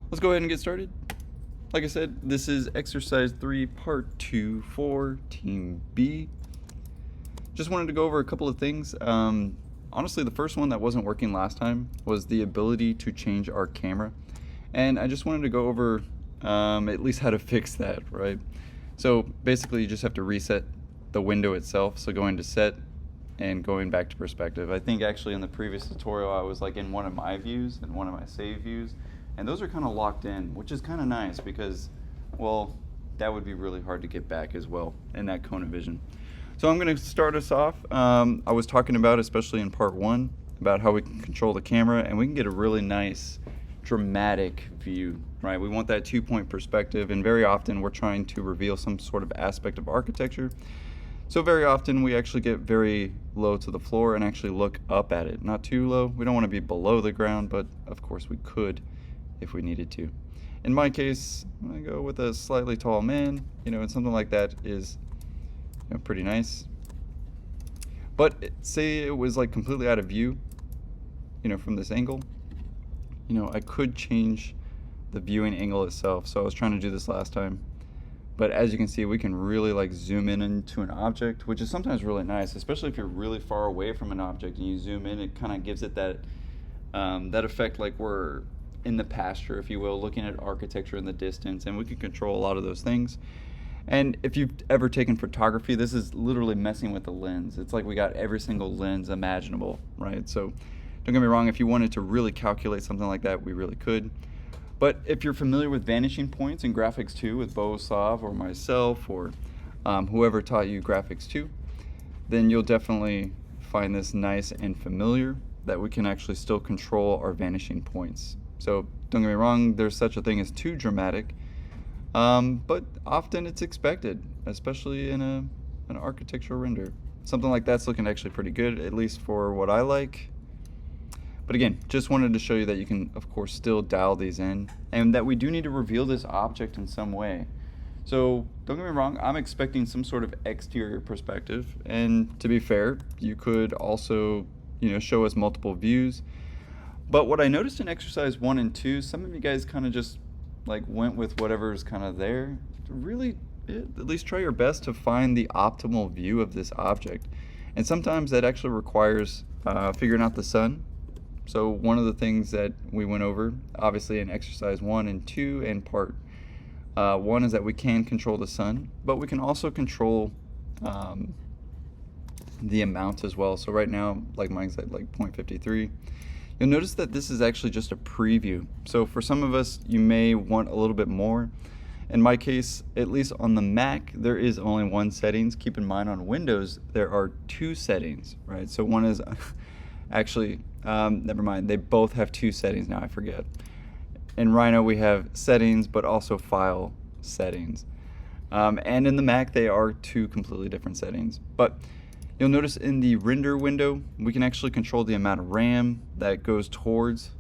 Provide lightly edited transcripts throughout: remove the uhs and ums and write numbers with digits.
Let's go ahead and get started. Like I said, this is exercise 3, part 2 for Team B. Just wanted to go over a couple of things. Honestly, the first one that wasn't working last time was the ability to change our camera. And I just wanted to go over at least how to fix that, right? So basically, you just have to reset the window itself. So going to set and going back to perspective. I think actually in the previous tutorial, I was like in one of my views and one of my save views. And those are kind of locked in, which is kind of nice because, well, that would be really hard to get back as well in that cone of vision. So I'm going to start us off. I was talking about, especially in part 1, about how we can control the camera and we can get a really nice dramatic view, right? We want that 2-point perspective, and very often we're trying to reveal some sort of aspect of architecture. So very often we actually get very low to the floor and actually look up at it. Not too low. We don't want to be below the ground, but of course we could if we needed to. In my case, I go with a slightly tall man, and something like that is pretty nice. But say it was like completely out of view, from this angle, I could change the viewing angle itself. So I was trying to do this last time. But as you can see, we can really like zoom in into an object, which is sometimes really nice, especially if you're really far away from an object and you zoom in. It kind of gives it that that effect like we're in the pasture, if you will, looking at architecture in the distance, and we can control a lot of those things. And if you've ever taken photography, this is literally messing with the lens. It's like we got every single lens imaginable, right? So don't get me wrong, if you wanted to really calculate something like that, we really could. But if you're familiar with vanishing points in Graphics 2 with Bohuslav or myself or whoever taught you Graphics 2, then you'll definitely find this nice and familiar, that we can actually still control our vanishing points. So don't get me wrong, there's such a thing as too dramatic, but often it's expected, especially in an architectural render. Something like that's looking actually pretty good, at least for what I like. But again, just wanted to show you that you can, of course, still dial these in, and that we do need to reveal this object in some way. So don't get me wrong, I'm expecting some sort of exterior perspective, and to be fair, you could also, show us multiple views. But what I noticed in exercise 1 and 2, some of you guys kind of just like went with whatever's kind of there. Really, at least try your best to find the optimal view of this object. And sometimes that actually requires figuring out the sun. So one of the things that we went over, obviously in exercise 1 and 2 and part 1, is that we can control the sun, but we can also control the amount as well. So right now, like mine's at like 0.53. You'll notice that this is actually just a preview. So for some of us, you may want a little bit more. In my case, at least on the Mac, there is only one settings. Keep in mind on Windows, there are 2 settings, right? So one is actually, never mind, they both have 2 settings now, I forget. In Rhino, we have settings, but also file settings. And in the Mac, they are 2 completely different settings. But you'll notice in the render window, we can actually control the amount of RAM that goes towards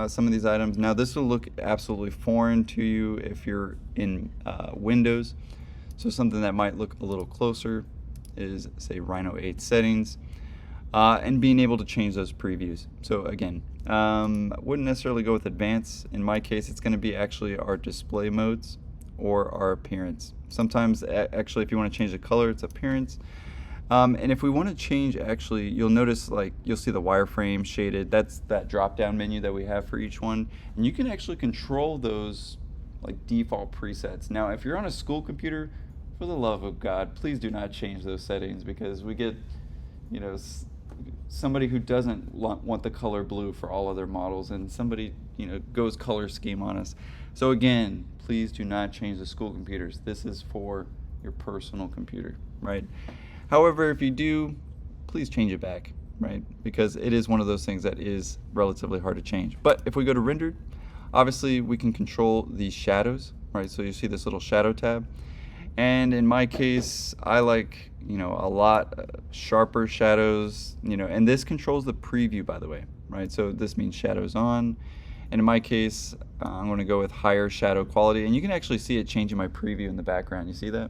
some of these items. Now this will look absolutely foreign to you if you're in Windows. So something that might look a little closer is, say, Rhino 8 settings, and being able to change those previews. So again, wouldn't necessarily go with advanced. In my case, it's going to be actually our display modes or our appearance. Sometimes actually if you want to change the color, it's appearance. And if we want to change, actually, you'll notice like you'll see the wireframe shaded. That's that drop down menu that we have for each one, and you can actually control those like default presets. Now if you're on a school computer, for the love of God, please do not change those settings, because we get somebody who doesn't want the color blue for all other models, and somebody goes color scheme on us. So again, please do not change the school computers. This is for your personal computer, right? However, if you do, please change it back, right? Because it is one of those things that is relatively hard to change. But if we go to rendered, obviously we can control the shadows, right? So you see this little shadow tab. And in my case, I like, a lot sharper shadows, and this controls the preview, by the way, right? So this means shadows on. And in my case, I'm going to go with higher shadow quality. And you can actually see it changing my preview in the background. You see that?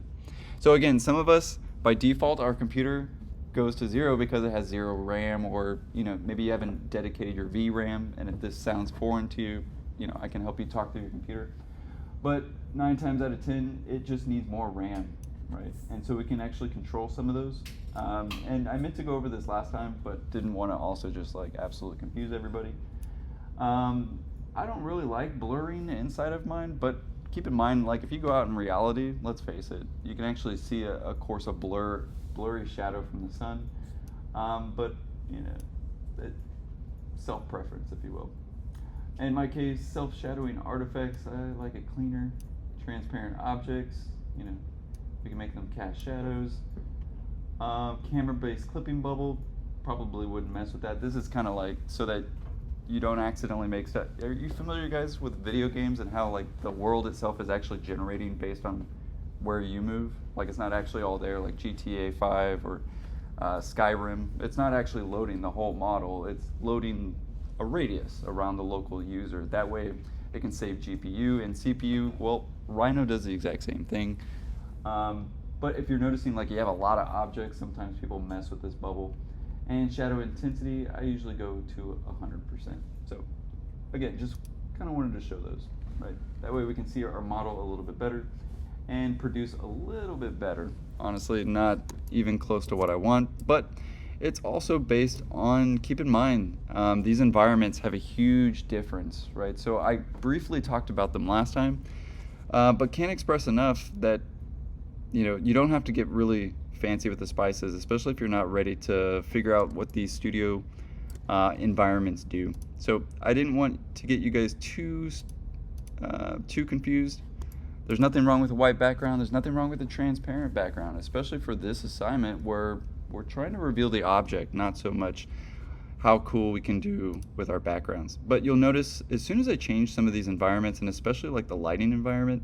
So again, some of us, by default, our computer goes to 0 because it has 0 RAM, or maybe you haven't dedicated your VRAM, and if this sounds foreign to you, I can help you talk through your computer. But 9 times out of 10, it just needs more RAM, right? And so we can actually control some of those. And I meant to go over this last time, but didn't want to also just like absolutely confuse everybody. I don't really like blurring inside of mine, but keep in mind, like if you go out in reality, let's face it, you can actually see a course of blurry shadow from the sun. But self-preference, if you will. In my case, self-shadowing artifacts, I like it cleaner. Transparent objects, we can make them cast shadows. Camera-based clipping bubble, probably wouldn't mess with that. This is kind of like so that you don't accidentally make stuff. Are you familiar, guys, with video games and how like the world itself is actually generating based on where you move? Like it's not actually all there, like GTA 5 or Skyrim. It's not actually loading the whole model. It's loading a radius around the local user. That way it can save GPU and CPU. Well, Rhino does the exact same thing. But if you're noticing like you have a lot of objects, sometimes people mess with this bubble. And shadow intensity, I usually go to 100%. So again, just kind of wanted to show those, right? That way we can see our model a little bit better and produce a little bit better. Honestly, not even close to what I want, but it's also based on, keep in mind, these environments have a huge difference, right? So I briefly talked about them last time, but can't express enough that, you don't have to get really fancy with the spices, especially if you're not ready to figure out what these studio environments do. So I didn't want to get you guys too confused. There's nothing wrong with a white background. There's nothing wrong with a transparent background, especially for this assignment where we're trying to reveal the object, not so much how cool we can do with our backgrounds. But you'll notice as soon as I change some of these environments, and especially like the lighting environment,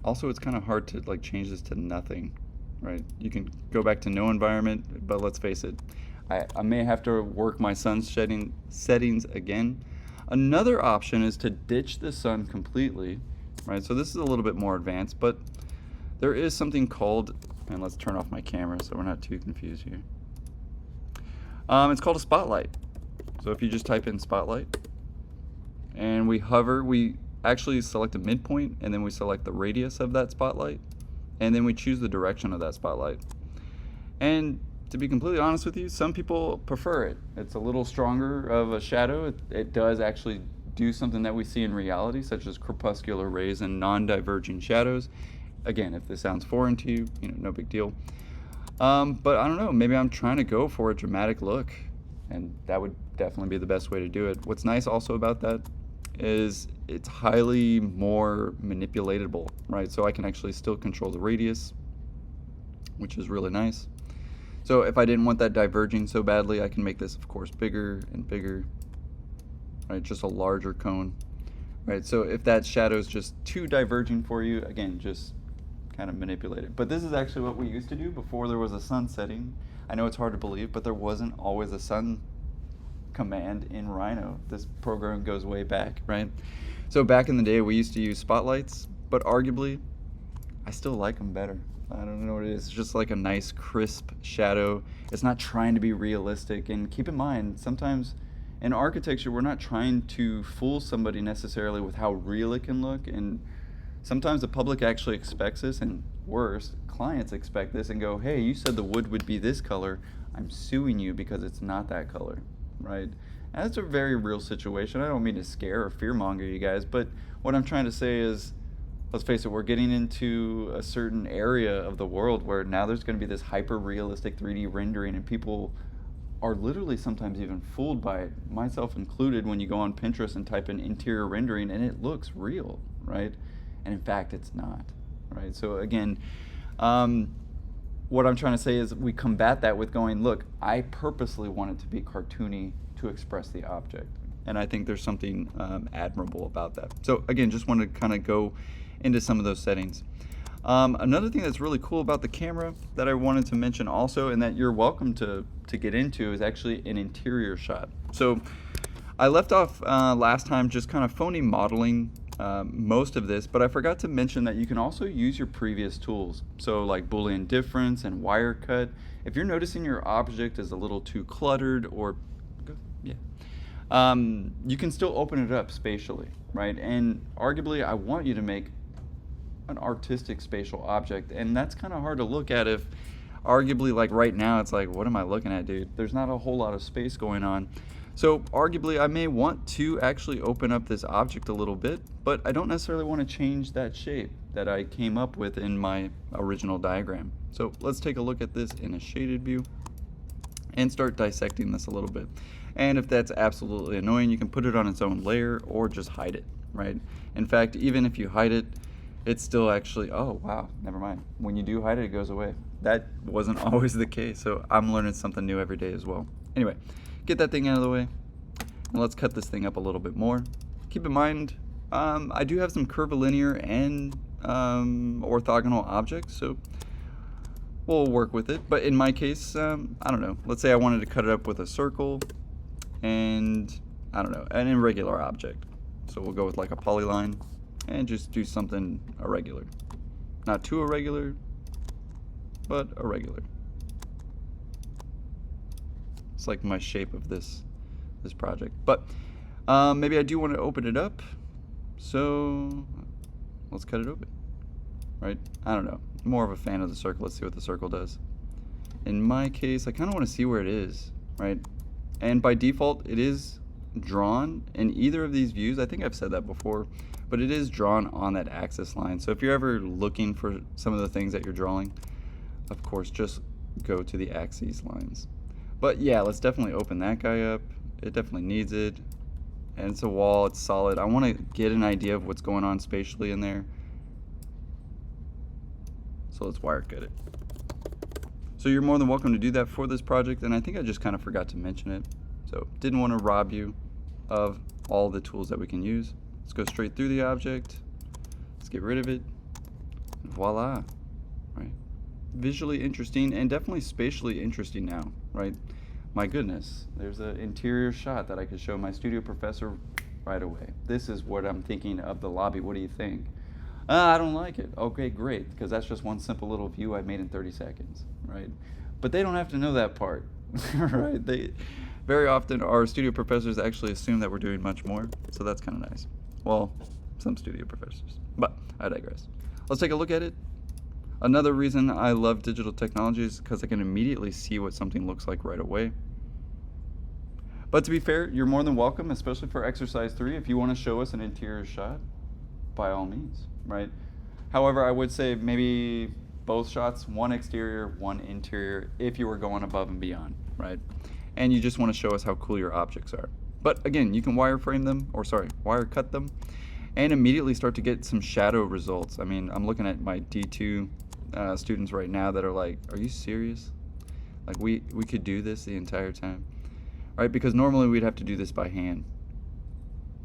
also it's kind of hard to like change this to nothing, right? You can go back to no environment, but let's face it, I may have to work my sun shedding settings again. Another option is to ditch the sun completely, right? So this is a little bit more advanced, but there is something called, and let's turn off my camera so we're not too confused here. It's called a spotlight. So if you just type in spotlight and we hover, we actually select a midpoint and then we select the radius of that spotlight and then we choose the direction of that spotlight. And to be completely honest with you, some people prefer it. It's a little stronger of a shadow. It does actually do something that we see in reality, such as crepuscular rays and non-diverging shadows. Again, if this sounds foreign to you, no big deal. But I don't know, maybe I'm trying to go for a dramatic look, and that would definitely be the best way to do it. What's nice also about that is it's highly more manipulatable, right? So I can actually still control the radius, which is really nice. So if I didn't want that diverging so badly, I can make this, of course, bigger and bigger, right? Just a larger cone, right? So if that shadow is just too diverging for you, again, just kind of manipulate it. But this is actually what we used to do before there was a sun setting. I know it's hard to believe, but there wasn't always a sun command in Rhino. This program goes way back, right? So back in the day, we used to use spotlights, but arguably, I still like them better. I don't know what it is. It's just like a nice crisp shadow. It's not trying to be realistic. And keep in mind, sometimes in architecture, we're not trying to fool somebody necessarily with how real it can look. And sometimes the public actually expects this, and worse, clients expect this and go, hey, you said the wood would be this color. I'm suing you because it's not that color, right? And that's a very real situation. I don't mean to scare or fearmonger you guys, but what I'm trying to say is, let's face it, we're getting into a certain area of the world where now there's going to be this hyper-realistic 3D rendering, and people are literally sometimes even fooled by it, myself included, when you go on Pinterest and type in interior rendering and it looks real, right? And in fact, it's not, right? So again, what I'm trying to say is we combat that with going, look, I purposely want it to be cartoony to express the object. And I think there's something admirable about that. So again, just wanted to kind of go into some of those settings. Another thing that's really cool about the camera that I wanted to mention also, and that you're welcome to get into, is actually an interior shot. So I left off last time just kind of phony modeling most of this, but I forgot to mention that you can also use your previous tools. So like Boolean difference and wire cut. If you're noticing your object is a little too cluttered, or You can still open it up spatially, right? And arguably, I want you to make an artistic spatial object, and that's kind of hard to look at if arguably, like right now, it's like, what am I looking at, dude? There's not a whole lot of space going on. So arguably I may want to actually open up this object a little bit, but I don't necessarily want to change that shape that I came up with in my original diagram. So let's take a look at this in a shaded view and start dissecting this a little bit. And if that's absolutely annoying, you can put it on its own layer or just hide it, right? In fact, even if you hide it, it's still actually, oh wow, never mind. When you do hide it, it goes away. That wasn't always the case, so I'm learning something new every day as well. Anyway, get that thing out of the way, and let's cut this thing up a little bit more. Keep in mind, I do have some curvilinear and orthogonal objects, so we'll work with it. But in my case, I don't know, let's say I wanted to cut it up with a circle and, I don't know, an irregular object. So we'll go with like a polyline and just do something irregular. Not too irregular, but irregular. It's like my shape of this project. But maybe I do want to open it up, so let's cut it open, right? I don't know. More of a fan of the circle. Let's see what the circle does. In my case, I kind of want to see where it is, right? And by default, it is drawn in either of these views. I think I've said that before, but it is drawn on that axis line. So if you're ever looking for some of the things that you're drawing, of course, just go to the axes lines. But yeah, let's definitely open that guy up. It definitely needs it. And it's a wall, it's solid. I want to get an idea of what's going on spatially in there. So let's wire cut it. So you're more than welcome to do that for this project, and I think I just kind of forgot to mention it. So didn't want to rob you of all the tools that we can use. Let's go straight through the object. Let's get rid of it. And voila, right? Visually interesting and definitely spatially interesting now, right? My goodness, there's an interior shot that I could show my studio professor right away. This is what I'm thinking of the lobby. What do you think? I don't like it. Okay, great, because that's just one simple little view I made in 30 seconds, right? But they don't have to know that part, right? They very often our studio professors actually assume that we're doing much more, so that's kind of nice. Well, some studio professors, but I digress. Let's take a look at it. Another reason I love digital technology is because I can immediately see what something looks like right away. But to be fair, you're more than welcome, especially for exercise 3, if you want to show us an interior shot, by all means, right? However, I would say maybe both shots, one exterior, one interior, if you were going above and beyond, right? And you just want to show us how cool your objects are. But again, you can wireframe them, or sorry, wire cut them, and immediately start to get some shadow results. I mean, I'm looking at my D2 students right now that are like, are you serious? Like we could do this the entire time, right? Because normally we'd have to do this by hand.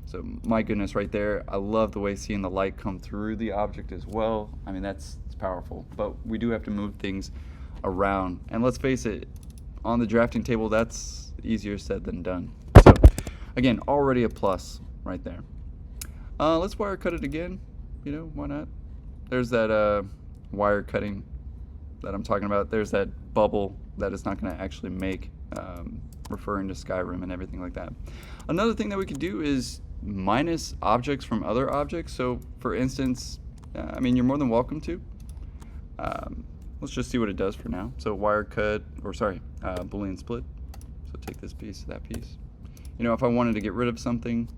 So my goodness, right there, I love the way seeing the light come through the object as well. I mean, it's powerful, but we do have to move things around. And let's face it, on the drafting table, that's easier said than done. So again, already a plus right there. Let's wire cut it again. You know, why not? There's that wire cutting that I'm talking about. There's that bubble that it's not going to actually make, referring to Skyrim and everything like that. Another thing that we could do is minus objects from other objects. So for instance, I mean, you're more than welcome to. Let's just see what it does for now. So wire cut, or sorry, Boolean split. So take this piece, that piece. You know, if I wanted to get rid of something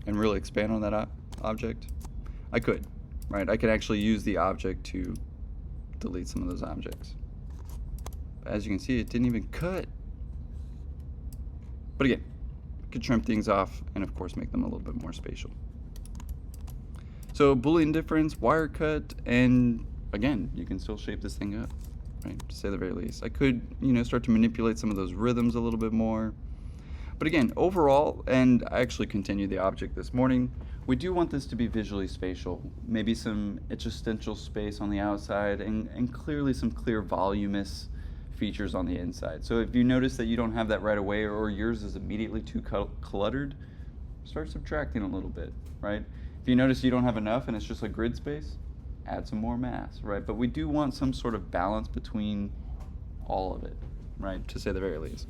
and really expand on that object, I could, right? I could actually use the object to delete some of those objects. But as you can see, it didn't even cut. But again, could trim things off and of course make them a little bit more spatial. So Boolean difference, wire cut, and again, you can still shape this thing up, right? To say the very least. I could, you know, start to manipulate some of those rhythms a little bit more. But again, overall, and I actually continued the object this morning, we do want this to be visually spatial. Maybe some existential space on the outside and clearly some clear voluminous features on the inside. So if you notice that you don't have that right away, or yours is immediately too cluttered, start subtracting a little bit, right? If you notice you don't have enough and it's just a grid space, add some more mass, right? But we do want some sort of balance between all of it. right, to say the very least.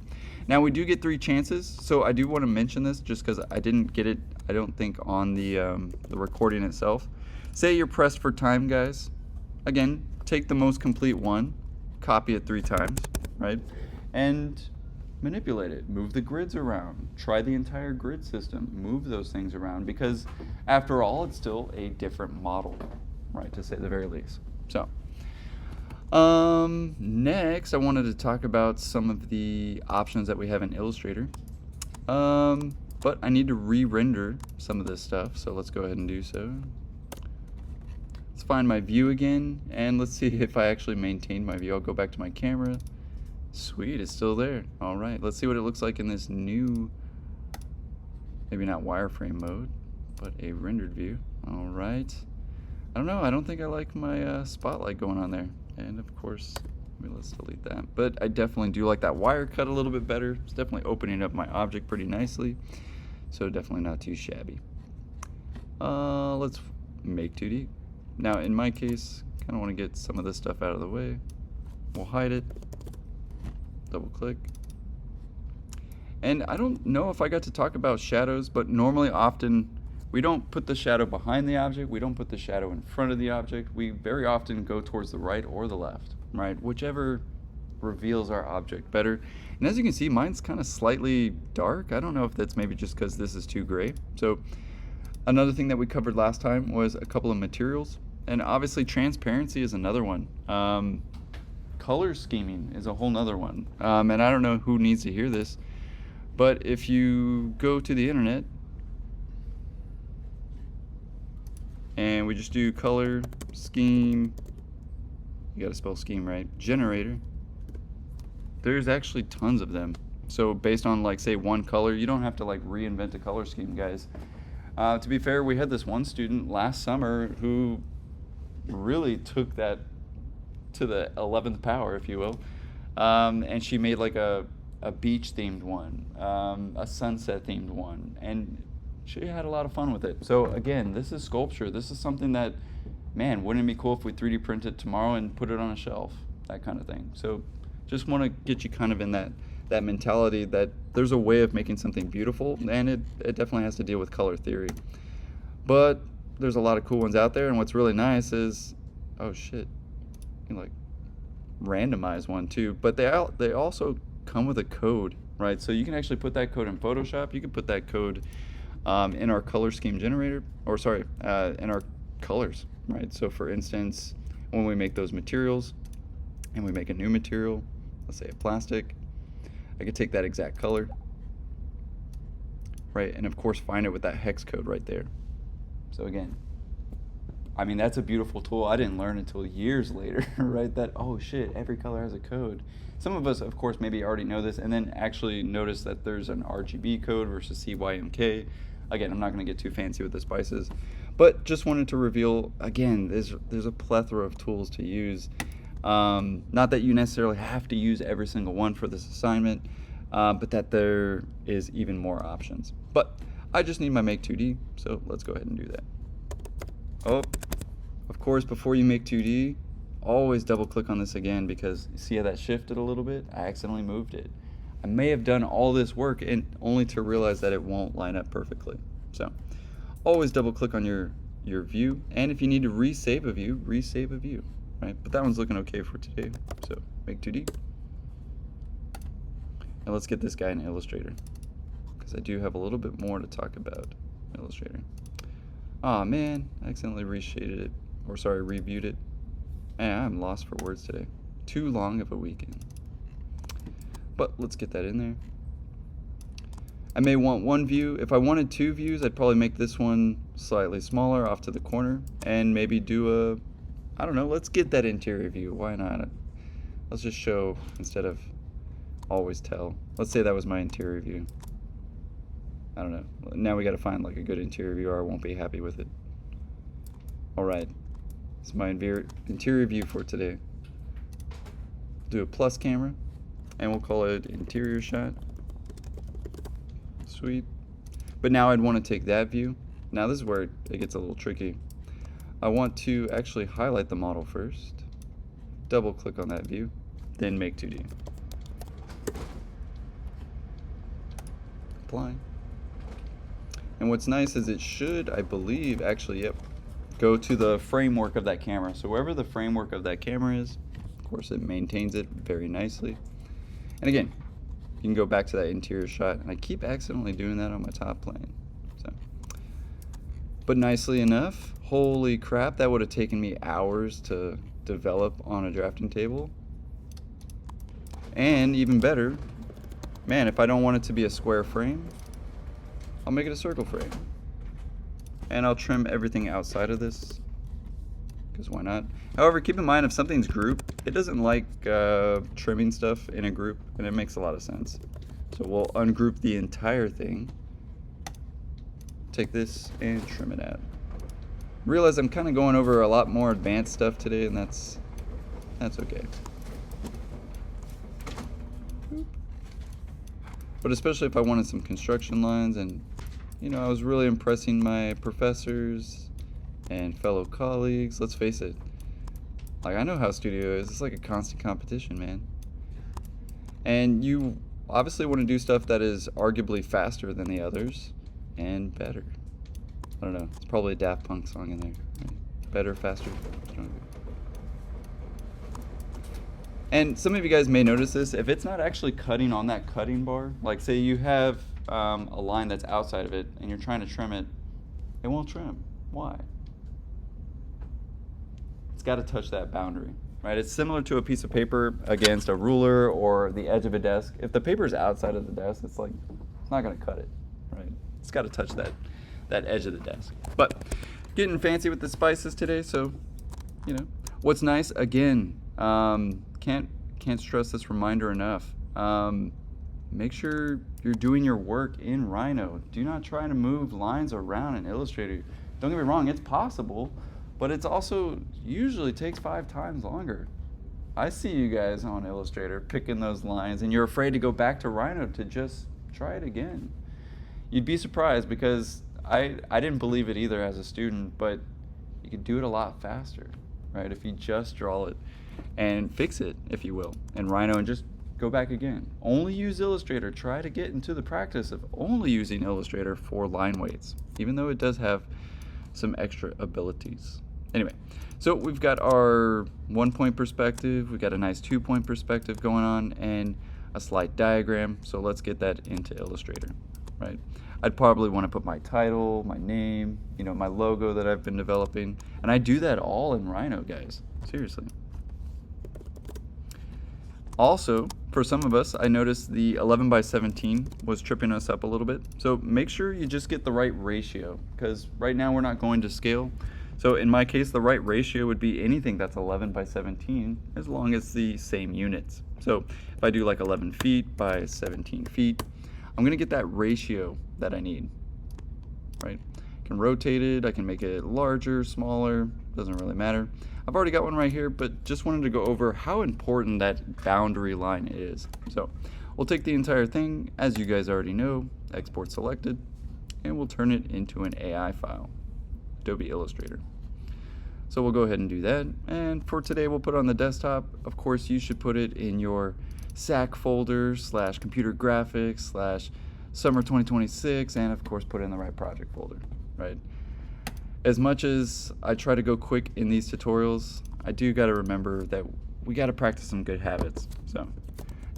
Now we do get 3 chances, so I do want to mention this just because I didn't get it, I don't think, on the recording itself. Say you're pressed for time, guys. Again, take the most complete one, copy it 3 times, right, and manipulate it. Move the grids around. Try the entire grid system. Move those things around because, after all, it's still a different model, right, to say the very least. So, next I wanted to talk about some of the options that we have in Illustrator. But I need to re-render some of this stuff, so let's go ahead and do so. Let's find my view again, and let's see if I actually maintain my view. I'll go back to my camera. Sweet, it's still there. All right, let's see what it looks like in this new, maybe not wireframe mode, but a rendered view. All right. I don't know, I don't think I like my spotlight going on there. And of course, let's delete that. But I definitely do like that wire cut a little bit better. It's definitely opening up my object pretty nicely. So definitely not too shabby. Let's make 2D. Now in my case, kind of want to get some of this stuff out of the way. We'll hide it. Double click. And I don't know if I got to talk about shadows, but normally often we don't put the shadow behind the object, we don't put the shadow in front of the object, we very often go towards the right or the left, right? Whichever reveals our object better. And as you can see, mine's kind of slightly dark. I don't know if that's maybe just because this is too gray. So another thing that we covered last time was a couple of materials, and obviously transparency is another one. Color scheming is a whole nother one. And I don't know who needs to hear this, but if you go to the internet and we just do color scheme, you gotta spell scheme right, generator, there's actually tons of them. So based on, like, say one color, you don't have to like reinvent a color scheme, guys. To be fair, we had this one student last summer who really took that to the 11th power, if you will, and she made like a beach themed one, a sunset themed one, and she had a lot of fun with it. So again, this is sculpture. This is something that, man, wouldn't it be cool if we 3D print it tomorrow and put it on a shelf, that kind of thing. So just want to get you kind of in that mentality that there's a way of making something beautiful, and it definitely has to deal with color theory. But there's a lot of cool ones out there, and what's really nice is, oh shit, you can like randomize one too, but they also come with a code, right? So you can actually put that code in Photoshop. You can put that code in our color scheme generator, or sorry, in our colors, right? So for instance, when we make those materials and we make a new material, let's say a plastic, I could take that exact color, right? And of course find it with that hex code right there. So again, I mean, that's a beautiful tool. I didn't learn until years later, right? That, oh shit, every color has a code. Some of us, of course, maybe already know this, and then actually notice that there's an RGB code versus CYMK. Again, I'm not going to get too fancy with the spices, but just wanted to reveal, again, there's a plethora of tools to use. Not that you necessarily have to use every single one for this assignment, but that there is even more options. But I just need my Make 2D, so let's go ahead and do that. Oh, of course, before you make 2D, always double click on this again, because see how that shifted a little bit? I accidentally moved it. I may have done all this work and only to realize that it won't line up perfectly. So always double click on your view, and if you need to resave a view, right? But that one's looking okay for today. So Make 2D. And let's get this guy in Illustrator, because I do have a little bit more to talk about in Illustrator. Aw, man, I accidentally reshaded it, or sorry, reviewed it. Man, I'm lost for words today. Too long of a weekend. But let's get that in there. I may want one view. If I wanted 2 views, I'd probably make this one slightly smaller off to the corner, and maybe do a, I don't know, let's get that interior view. Why not? Let's just show instead of always tell. Let's say that was my interior view. I don't know. Now we got to find like a good interior view, or I won't be happy with it. All right. It's my interior view for today. Do a plus camera, and we'll call it interior shot. Sweet. But now I'd want to take that view. Now this is where it gets a little tricky. I want to actually highlight the model first, double click on that view, then Make 2D. applying. And what's nice is it should, I believe, actually, yep, go to the framework of that camera. So wherever the framework of that camera is, of course it maintains it very nicely. And again, you can go back to that interior shot, and I keep accidentally doing that on my top plane. So, but nicely enough, holy crap, that would have taken me hours to develop on a drafting table. And even better, man, if I don't want it to be a square frame, I'll make it a circle frame. And I'll trim everything outside of this, because why not? However, keep in mind, if something's grouped, it doesn't like trimming stuff in a group, and it makes a lot of sense. So we'll ungroup the entire thing, take this and trim it out. Realize I'm kind of going over a lot more advanced stuff today, and that's okay. But especially if I wanted some construction lines, and you know, I was really impressing my professors and fellow colleagues. Let's face it, like, I know how studio is. It's like a constant competition, man. And you obviously want to do stuff that is arguably faster than the others and better. I don't know, it's probably a Daft Punk song in there, right? Better, faster, stronger. And some of you guys may notice this, if it's not actually cutting on that cutting bar, like say you have a line that's outside of it and you're trying to trim it, it won't trim. Why? It's got to touch that boundary, right? It's similar to a piece of paper against a ruler or the edge of a desk. If the paper is outside of the desk, it's like, it's not going to cut it, right? It's got to touch that edge of the desk. But getting fancy with the spices today, so, you know. What's nice, again, can't stress this reminder enough. Make sure you're doing your work in Rhino. Do not try to move lines around in Illustrator. Don't get me wrong, it's possible, but it's also usually takes 5 times longer. I see you guys on Illustrator picking those lines, and you're afraid to go back to Rhino to just try it again. You'd be surprised, because I didn't believe it either as a student, but you could do it a lot faster, right? If you just draw it and fix it, if you will, in Rhino, and just go back again. Only use Illustrator. Try to get into the practice of only using Illustrator for line weights, even though it does have some extra abilities. Anyway, so we've got our 1-point perspective, we've got a nice 2-point perspective going on, and a slight diagram. So let's get that into Illustrator, right? I'd probably want to put my title, my name, you know, my logo that I've been developing, and I do that all in Rhino, guys. Seriously. Also, for some of us, I noticed the 11 by 17 was tripping us up a little bit. So make sure you just get the right ratio, because right now we're not going to scale. So in my case, the right ratio would be anything that's 11 by 17, as long as the same units. So if I do like 11 feet by 17 feet, I'm gonna get that ratio that I need, right? I can rotate it, I can make it larger, smaller, doesn't really matter. I've already got one right here, but just wanted to go over how important that boundary line is. So we'll take the entire thing, as you guys already know, export selected, and we'll turn it into an AI file, Adobe Illustrator. So we'll go ahead and do that. And for today, we'll put it on the desktop. Of course, you should put it in your SAC folder / computer graphics / summer 2026, and of course, put it in the right project folder, right? As much as I try to go quick in these tutorials, I do got to remember that we got to practice some good habits. So,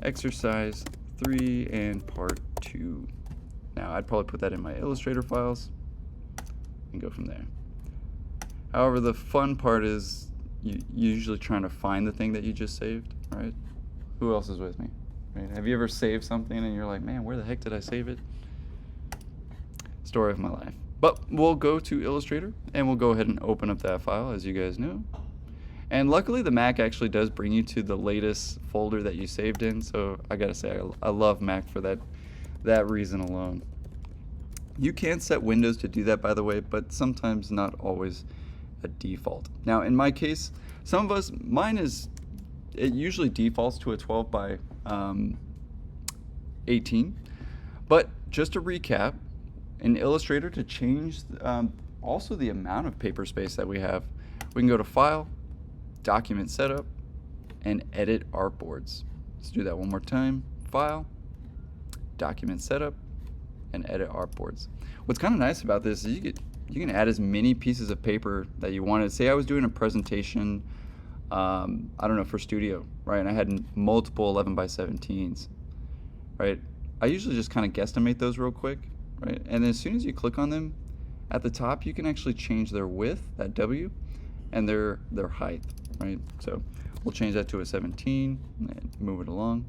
exercise 3 and part 2. Now, I'd probably put that in my Illustrator files and go from there. However, the fun part is you usually trying to find the thing that you just saved, right? Who else is with me? Right? Have you ever saved something and you're like, man, where the heck did I save it? Story of my life. But we'll go to Illustrator and we'll go ahead and open up that file, as you guys know. And luckily the Mac actually does bring you to the latest folder that you saved in, so I gotta say I love Mac for that reason alone. You can set Windows to do that, by the way, but sometimes not always a default. Now in my case, some of us, it usually defaults to a 12 by 18, but just to recap, in Illustrator, to change also the amount of paper space that we have, we can go to File, Document Setup, and Edit Artboards. Let's do that one more time. File, Document Setup, and edit artboards. What's kind of nice about this is you can add as many pieces of paper that you wanted. Say I was doing a presentation, I don't know, for studio, right? And I had multiple 11 by 17s, right? I usually just kind of guesstimate those real quick, right? And then as soon as you click on them, at the top you can actually change their width, that W, and their height, right? So we'll change that to a 17 and move it along.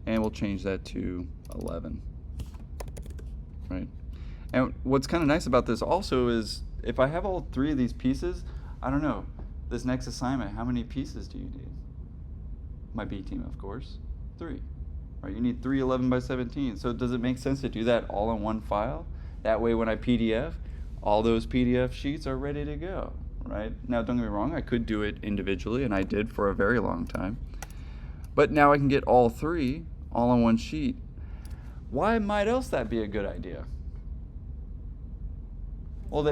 And we'll change that to 11, right? And what's kind of nice about this also is if I have all three of these pieces, I don't know, this next assignment, how many pieces do you need? My B team, of course, 3, right? You need 3 11 by 17. So does it make sense to do that all in one file? That way when I PDF, all those PDF sheets are ready to go, right? Now don't get me wrong, I could do it individually, and I did for a very long time. But now I can get all 3 all on one sheet. Why might else that be a good idea? Well,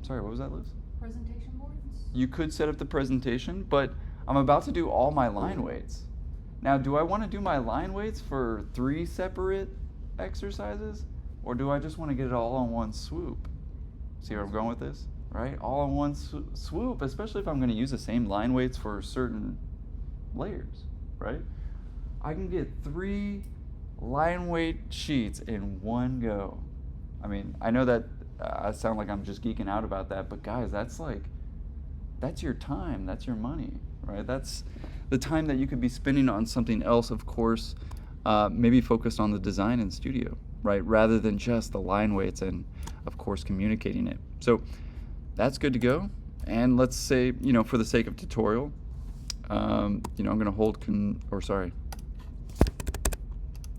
sorry, what was that, Liz? Presentation boards? You could set up the presentation, but I'm about to do all my line weights. Now, do I want to do my line weights for 3 separate exercises? Or do I just want to get it all on one swoop? See where I'm going with this? Right? All on one swoop, especially if I'm going to use the same line weights for certain layers, right? I can get 3 line weight sheets in one go. I mean, I know that I sound like I'm just geeking out about that, but guys, that's your time, that's your money, right? That's the time that you could be spending on something else, of course, maybe focused on the design in studio, right? Rather than just the line weights and, of course, communicating it. So that's good to go. And let's say, for the sake of tutorial, I'm going to hold,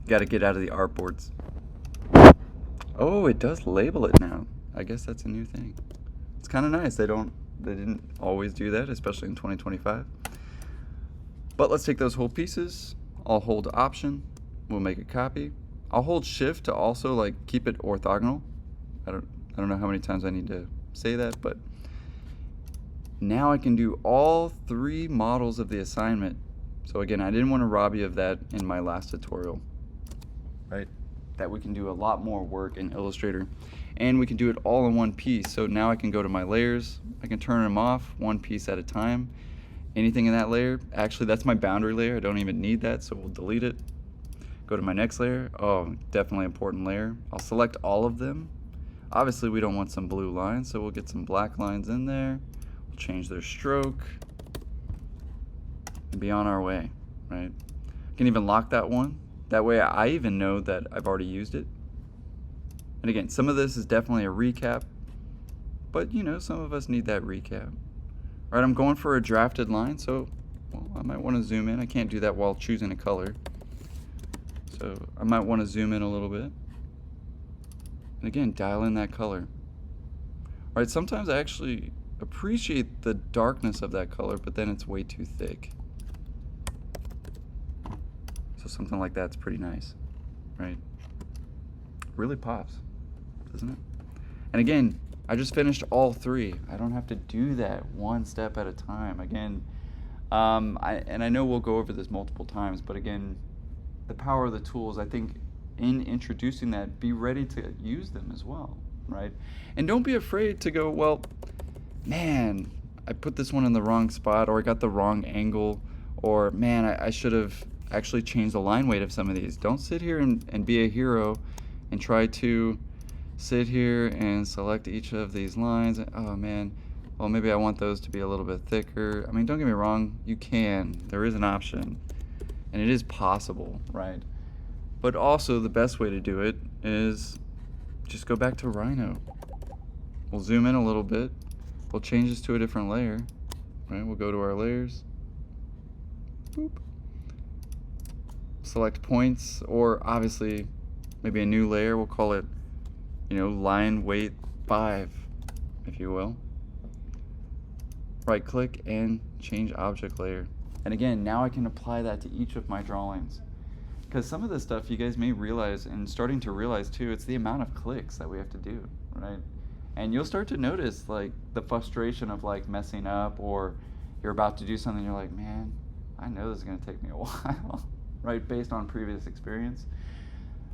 got to get out of the artboards. Oh, it does label it now. I guess that's a new thing. It's kind of nice. They didn't always do that, especially in 2025. But let's take those whole pieces. I'll hold Option. We'll make a copy. I'll hold Shift to also keep it orthogonal. I don't know how many times I need to say that, but now I can do all 3 models of the assignment. So again, I didn't want to rob you of that in my last tutorial, right? That we can do a lot more work in Illustrator, and we can do it all in one piece. So now I can go to my layers, I can turn them off one piece at a time. Anything in that layer, actually that's my boundary layer, I don't even need that, so we'll delete it. Go to my next layer. Oh, definitely important layer. I'll select all of them. Obviously we don't want some blue lines, so we'll get some black lines in there. We'll change their stroke and be on our way, right? Can even lock that one. That way I even know that I've already used it. And again, some of this is definitely a recap, but some of us need that recap. All right, I'm going for a drafted line, so I might want to zoom in. I can't do that while choosing a color. So I might want to zoom in a little bit. And again, dial in that color. All right, sometimes I actually appreciate the darkness of that color, but then it's way too thick. So something like that's pretty nice, right? Really pops, doesn't it? And again, I just finished all 3. I don't have to do that one step at a time. Again, and I know we'll go over this multiple times, but again, the power of the tools, I think in introducing that, be ready to use them as well, right? And don't be afraid to go, well, man, I put this one in the wrong spot, or I got the wrong angle, or man, I should have actually changed the line weight of some of these. Don't sit here and be a hero and try to sit here and select each of these lines. Oh man, well maybe I want those to be a little bit thicker. I mean, don't get me wrong, you can. There is an option, and it is possible, right? But also the best way to do it is just go back to Rhino. We'll zoom in a little bit. We'll change this to a different layer, right? We'll go to our layers. Boop. Select points, or obviously maybe a new layer. We'll call it, line weight 5, if you will. Right click and change object layer. And again, now I can apply that to each of my drawings. Because some of this stuff you guys may realize, and starting to realize too, it's the amount of clicks that we have to do, right? And you'll start to notice the frustration of messing up, or you're about to do something, you're like, man, I know this is gonna take me a while, right? Based on previous experience.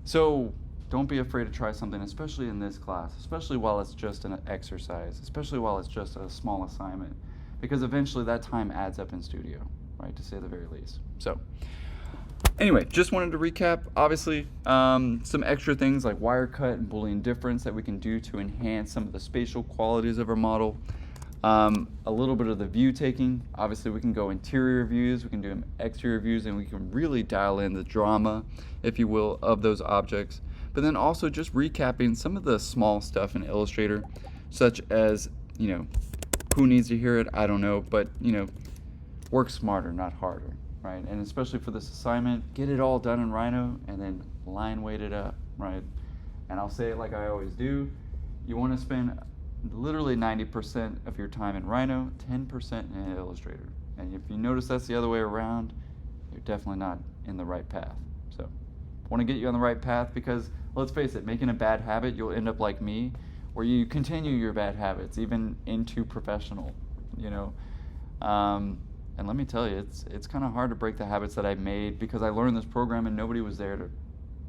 So don't be afraid to try something, especially in this class, especially while it's just an exercise, especially while it's just a small assignment, because eventually that time adds up in studio, right, to say the very least. So anyway, just wanted to recap. Obviously, some extra things like wire cut and Boolean difference that we can do to enhance some of the spatial qualities of our model. A little bit of the view taking. Obviously, we can go interior views, we can do exterior views, and we can really dial in the drama, if you will, of those objects. But then also just recapping some of the small stuff in Illustrator, such as, you know, who needs to hear it? I don't know, but, you know, work smarter, not harder, right? And especially for this assignment, get it all done in Rhino and then line weight it up, right? And I'll say it like I always do. You want to spend literally 90% of your time in Rhino, 10% in Illustrator. And if you notice that's the other way around, you're definitely not in the right path. So I want to get you on the right path because, let's face it, making a bad habit, you'll end up like me, where you continue your bad habits, even into professional, you know. And let me tell you, it's kind of hard to break the habits that I made because I learned this program and nobody was there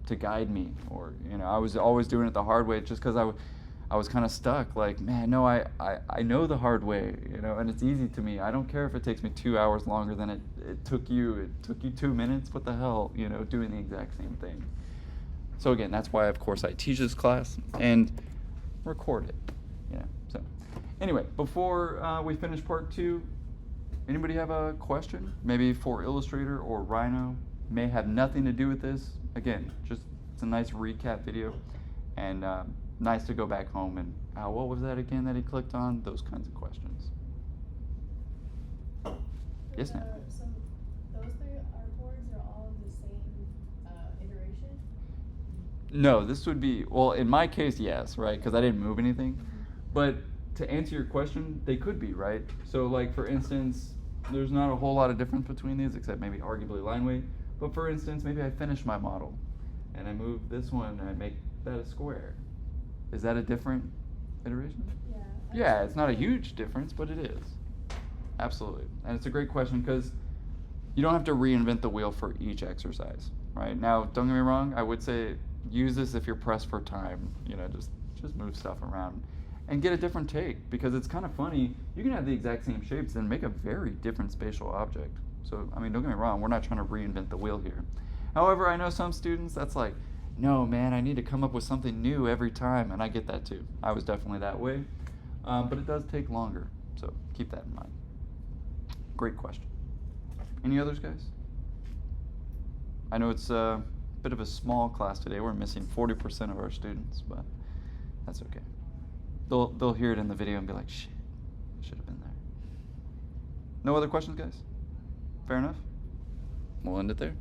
to guide me. Or, you know, I was always doing it the hard way just because I was kind of stuck, like, man, no, I know the hard way, you know, and it's easy to me. I don't care if it takes me 2 hours longer than it took you. It took you 2 minutes. What the hell, you know, doing the exact same thing. So again, that's why, of course, I teach this class and record it, you know. So anyway, before we finish part 2, anybody have a question? Maybe for Illustrator or Rhino? May have nothing to do with this. Again, just it's a nice recap video, and nice to go back home and, what was that again that he clicked on? Those kinds of questions. Yes, ma'am. So those 3 artboards are all the same iteration? No, this would be, well, in my case, yes, right, because I didn't move anything. Mm-hmm. But to answer your question, they could be, right? So, like, for instance, there's not a whole lot of difference between these, except maybe arguably line weight. But for instance, maybe I finish my model, and I move this one, and I make that a square. Is that a different iteration? Yeah. Yeah, it's not a huge difference, but it is. Absolutely. And it's a great question because you don't have to reinvent the wheel for each exercise, right? Now, don't get me wrong, I would say use this if you're pressed for time, you know, just move stuff around and get a different take, because it's kind of funny. You can have the exact same shapes and make a very different spatial object. So, I mean, don't get me wrong, we're not trying to reinvent the wheel here. However, I know some students that's like, no, man, I need to come up with something new every time, and I get that too. I was definitely that way, but it does take longer, so keep that in mind. Great question. Any others, guys? I know it's a bit of a small class today. We're missing 40% of our students, but that's okay. They'll hear it in the video and be like, shit, I should have been there. No other questions, guys? Fair enough? We'll end it there.